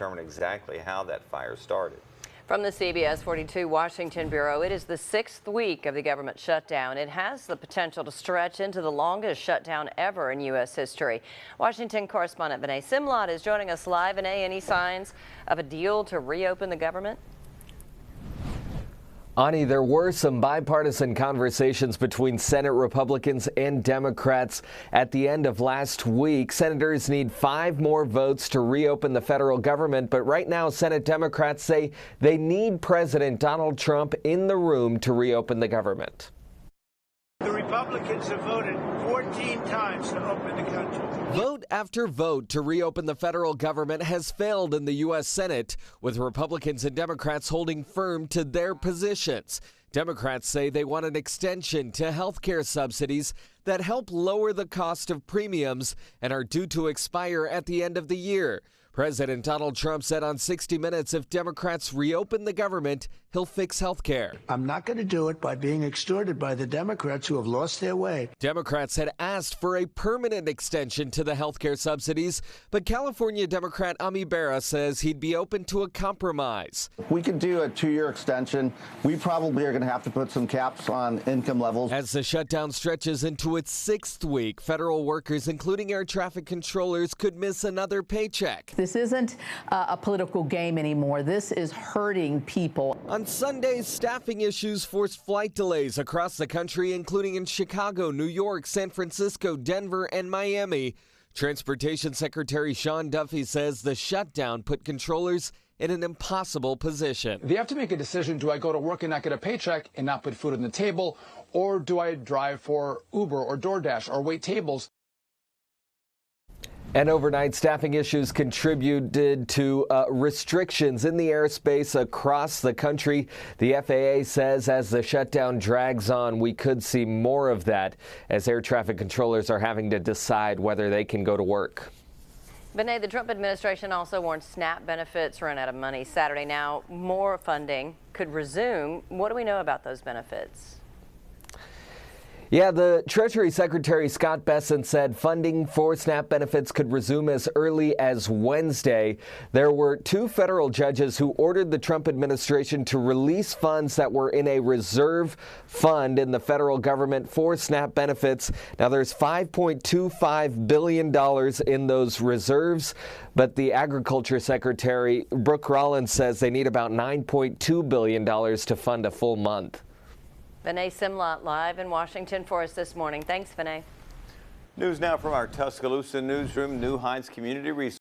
determine exactly how that fire started. From the CBS 42 Washington Bureau, it is the 6th week of the government shutdown. It has the potential to stretch into the longest shutdown ever in U.S. history. Washington correspondent Vinay Simlot is joining us live. Vinay, any signs of a deal to reopen the government? Ani, there were some bipartisan conversations between Senate Republicans and Democrats at the end of last week. Senators need 5 more votes to reopen the federal government, but right now Senate Democrats say they need President Donald Trump in the room to reopen the government. The Republicans have voted 14 times to open the country. Vote after vote to reopen the federal government has failed in the U.S. Senate, with Republicans and Democrats holding firm to their positions. Democrats say they want an extension to health care subsidies that help lower the cost of premiums and are due to expire at the end of the year. President Donald Trump said on 60 Minutes if Democrats reopen the government, he'll fix health care. I'm not going to do it by being extorted by the Democrats who have lost their way. Democrats had asked for a permanent extension to the health care subsidies, but California Democrat Ami Berra says he'd be open to a compromise. We could do a 2-year extension. We probably are going to have to put some caps on income levels. As the shutdown stretches into its 6th week, federal workers, including air traffic controllers, could miss another paycheck. This isn't a political game anymore. This is hurting people. On Sunday, staffing issues forced flight delays across the country, including in Chicago, New York, San Francisco, Denver, and Miami. Transportation Secretary Sean Duffy says the shutdown put controllers in an impossible position. They have to make a decision. Do I go to work and not get a paycheck and not put food on the table? Or do I drive for Uber or DoorDash or wait tables? And overnight, staffing issues contributed to restrictions in the airspace across the country. The FAA says as the shutdown drags on, we could see more of that as air traffic controllers are having to decide whether they can go to work. Vinay, the Trump administration also warned SNAP benefits run out of money Saturday. Now, more funding could resume. What do we know about those benefits? Yeah, the Treasury Secretary Scott Bessent said funding for SNAP benefits could resume as early as Wednesday. There were 2 federal judges who ordered the Trump administration to release funds that were in a reserve fund in the federal government for SNAP benefits. Now, there's $5.25 billion in those reserves, but the Agriculture Secretary, Brooke Rollins, says they need about $9.2 billion to fund a full month. Vinay Simlot live in Washington for us this morning. Thanks, Vinay. News now from our Tuscaloosa newsroom. New Heights Community Resource